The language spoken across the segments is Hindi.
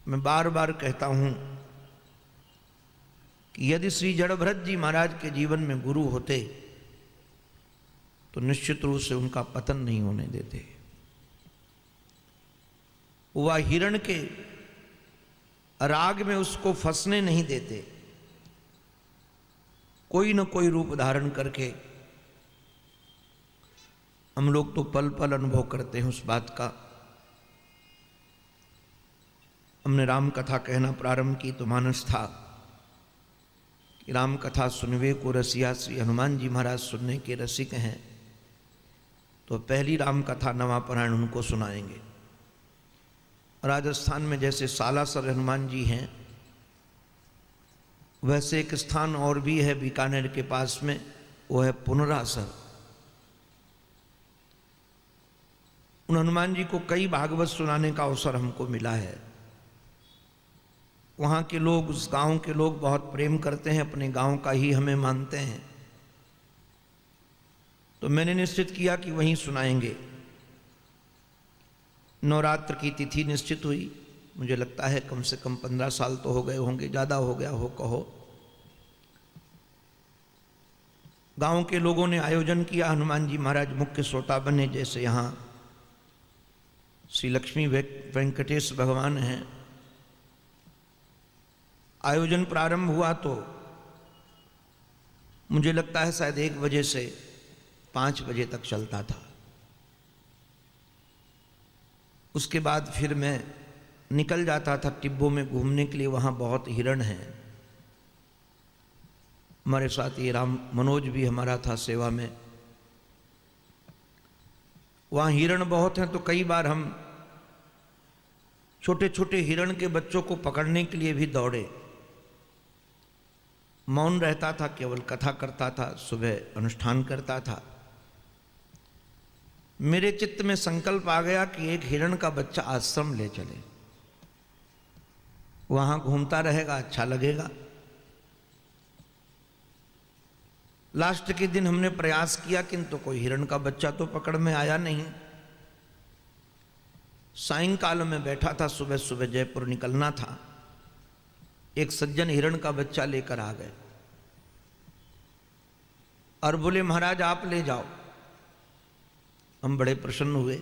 मैं बार बार कहता हूं कि यदि श्री जड़भरत जी महाराज के जीवन में गुरु होते तो निश्चित रूप से उनका पतन नहीं होने देते। वह हिरण के राग में उसको फंसने नहीं देते। कोई न कोई रूप धारण करके हम लोग तो पल पल अनुभव करते हैं उस बात का। हमने राम कथा कहना प्रारंभ की तो मानस था कि राम कथा सुनवे को रसिया श्री हनुमान जी महाराज सुनने के रसिक हैं, तो पहली राम कथा नवापरायण उनको सुनाएंगे। राजस्थान में जैसे सालासर हनुमान जी हैं, वैसे एक स्थान और भी है बीकानेर के पास में, वो है पुनरासर। उन हनुमान जी को कई भागवत सुनाने का अवसर हमको मिला है। वहाँ के लोग, उस गांव के लोग बहुत प्रेम करते हैं, अपने गांव का ही हमें मानते हैं। तो मैंने निश्चित किया कि वहीं सुनाएंगे। नवरात्र की तिथि निश्चित हुई। मुझे लगता है कम से कम 15 साल तो हो गए होंगे, ज़्यादा हो गया हो कहो। गांव के लोगों ने आयोजन किया, हनुमान जी महाराज मुख्य श्रोता बने। जैसे यहाँ श्री लक्ष्मी वेंकटेश भगवान हैं। आयोजन प्रारंभ हुआ तो मुझे लगता है शायद 1 बजे से 5 बजे तक चलता था। उसके बाद फिर मैं निकल जाता था टिब्बों में घूमने के लिए। वहाँ बहुत हिरण हैं। हमारे साथ ये राम मनोज भी हमारा था सेवा में। वहाँ हिरण बहुत हैं, तो कई बार हम छोटे छोटे हिरण के बच्चों को पकड़ने के लिए भी दौड़े। मौन रहता था, केवल कथा करता था, सुबह अनुष्ठान करता था। मेरे चित्त में संकल्प आ गया कि एक हिरण का बच्चा आश्रम ले चले, वहां घूमता रहेगा, अच्छा लगेगा। लास्ट के दिन हमने प्रयास किया, किंतु कोई हिरण का बच्चा तो पकड़ में आया नहीं। सायंकाल में बैठा था, सुबह सुबह जयपुर निकलना था। एक सज्जन हिरण का बच्चा लेकर आ गए और बोले महाराज आप ले जाओ। हम बड़े प्रसन्न हुए।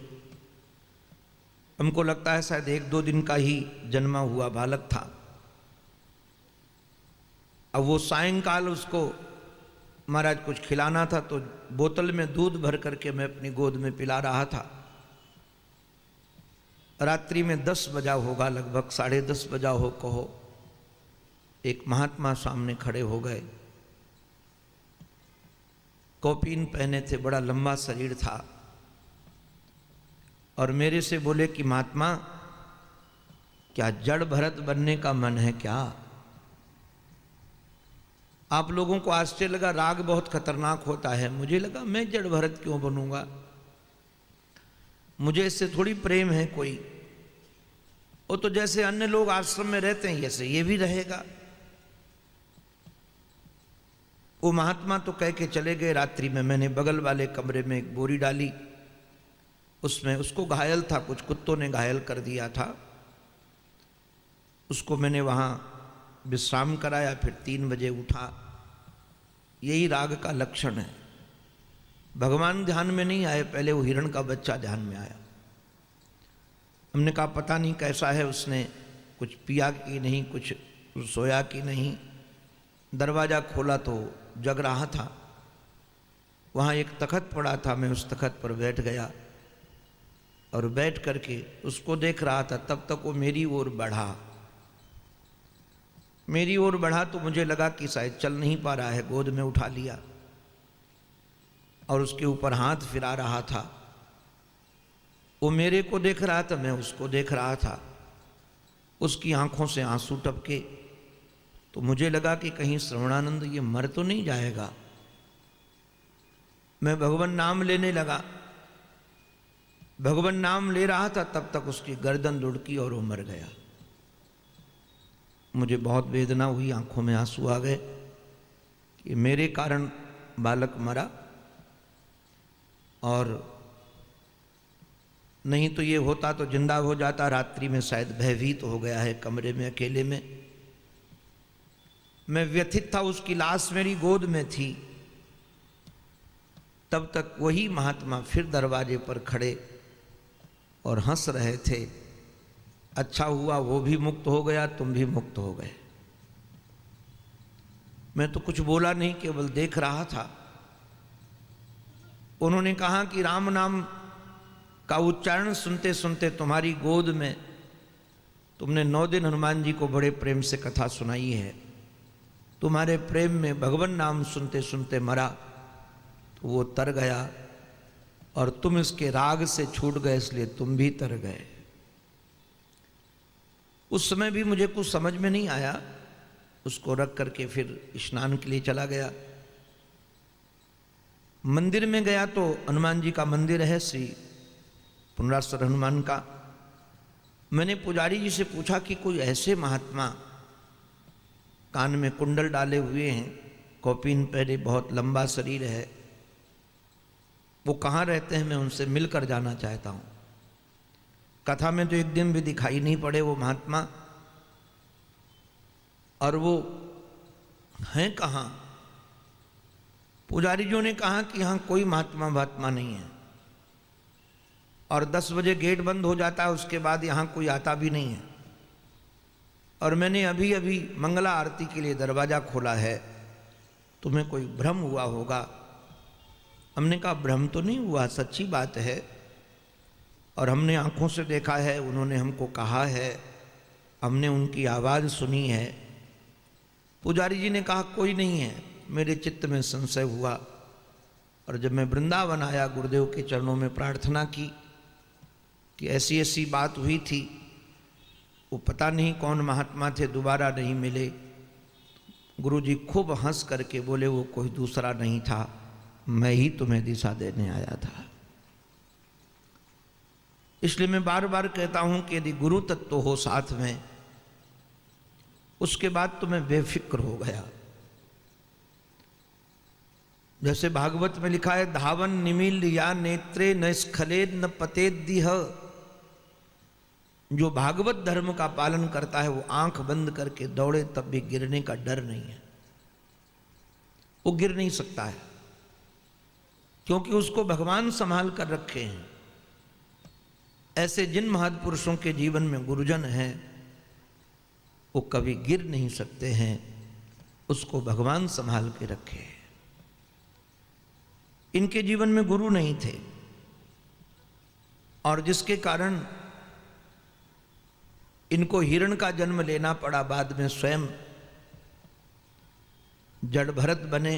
हमको लगता है शायद 1-2 दिन का ही जन्मा हुआ बालक था। अब वो सायंकाल उसको महाराज कुछ खिलाना था, तो बोतल में दूध भर करके मैं अपनी गोद में पिला रहा था। रात्रि में 10 बजा होगा, लगभग 10:30 बजा हो कहो। एक महात्मा सामने खड़े हो गए। कौपीन पहने थे, बड़ा लंबा शरीर था, और मेरे से बोले कि महात्मा क्या जड़ भरत बनने का मन है क्या? आप लोगों को आश्चर्य लगा, राग बहुत खतरनाक होता है। मुझे लगा मैं जड़ भरत क्यों बनूंगा, मुझे इससे थोड़ी प्रेम है कोई। वो तो जैसे अन्य लोग आश्रम में रहते हैं जैसे ये भी रहेगा। वो महात्मा तो कह के चले गए। रात्रि में मैंने बगल वाले कमरे में एक बोरी डाली, उसमें उसको घायल था, कुछ कुत्तों ने घायल कर दिया था। उसको मैंने वहाँ विश्राम कराया, फिर 3 बजे उठा। यही राग का लक्षण है। भगवान ध्यान में नहीं आए, पहले वो हिरण का बच्चा ध्यान में आया। हमने कहा पता नहीं कैसा है, उसने कुछ पिया कि नहीं, कुछ सोया कि नहीं। दरवाज़ा खोला तो जग रहा था। वहाँ एक तख्त पड़ा था, मैं उस तख्त पर बैठ गया और बैठ करके उसको देख रहा था। तब तक वो मेरी ओर बढ़ा तो मुझे लगा कि शायद चल नहीं पा रहा है। गोद में उठा लिया और उसके ऊपर हाथ फिरा रहा था। वो मेरे को देख रहा था, मैं उसको देख रहा था। उसकी आंखों से आंसू टपके तो मुझे लगा कि कहीं श्रवणानंद ये मर तो नहीं जाएगा। मैं भगवान नाम लेने लगा। भगवान नाम ले रहा था, तब तक उसकी गर्दन लुढ़की और वो मर गया। मुझे बहुत वेदना हुई, आंखों में आंसू आ गए कि मेरे कारण बालक मरा। और नहीं तो ये होता तो जिंदा हो जाता, रात्रि में शायद भयभीत हो गया है कमरे में अकेले में। मैं व्यथित था, उसकी लाश मेरी गोद में थी। तब तक वही महात्मा फिर दरवाजे पर खड़े और हंस रहे थे। अच्छा हुआ वो भी मुक्त हो गया, तुम भी मुक्त हो गए। मैं तो कुछ बोला नहीं, केवल देख रहा था। उन्होंने कहा कि राम नाम का उच्चारण सुनते सुनते तुम्हारी गोद में तुमने 9 दिन हनुमान जी को बड़े प्रेम से कथा सुनाई है। तुम्हारे प्रेम में भगवान नाम सुनते सुनते मरा तो वो तर गया, और तुम इसके राग से छूट गए इसलिए तुम भी तर गए। उस समय भी मुझे कुछ समझ में नहीं आया। उसको रख करके फिर स्नान के लिए चला गया। मंदिर में गया तो हनुमान जी का मंदिर है, श्री पुनराश्वर हनुमान का। मैंने पुजारी जी से पूछा कि कोई ऐसे महात्मा कान में कुंडल डाले हुए हैं, कौपीन पहने, बहुत लंबा शरीर है, वो कहाँ रहते हैं? मैं उनसे मिलकर जाना चाहता हूँ। कथा में तो एक दिन भी दिखाई नहीं पड़े वो महात्मा, और वो हैं कहाँ? पुजारी जी ने कहा कि यहाँ कोई महात्मा नहीं है, और 10 बजे गेट बंद हो जाता है, उसके बाद यहाँ कोई आता भी नहीं है। और मैंने अभी अभी मंगला आरती के लिए दरवाज़ा खोला है, तुम्हें कोई भ्रम हुआ होगा। हमने कहा भ्रम तो नहीं हुआ, सच्ची बात है, और हमने आंखों से देखा है, उन्होंने हमको कहा है, हमने उनकी आवाज़ सुनी है। पुजारी जी ने कहा कोई नहीं है। मेरे चित्त में संशय हुआ, और जब मैं वृंदावन आया, गुरुदेव के चरणों में प्रार्थना की कि ऐसी ऐसी बात हुई थी, वो पता नहीं कौन महात्मा थे, दोबारा नहीं मिले। गुरुजी खूब हंस करके बोले वो कोई दूसरा नहीं था, मैं ही तुम्हें दिशा देने आया था। इसलिए मैं बार बार कहता हूं कि यदि गुरु तत्व हो साथ में, उसके बाद तो मैं बेफिक्र हो गया। जैसे भागवत में लिखा है, धावन निमील या नेत्रे न स्खलेद न पतेद्दिह। जो भागवत धर्म का पालन करता है वो आंख बंद करके दौड़े तब भी गिरने का डर नहीं है। वो गिर नहीं सकता है, क्योंकि उसको भगवान संभाल कर रखे हैं। ऐसे जिन महापुरुषों के जीवन में गुरुजन हैं, वो कभी गिर नहीं सकते हैं, उसको भगवान संभाल के रखे। इनके जीवन में गुरु नहीं थे, और जिसके कारण इनको हिरण का जन्म लेना पड़ा। बाद में स्वयं जड़ भरत बने,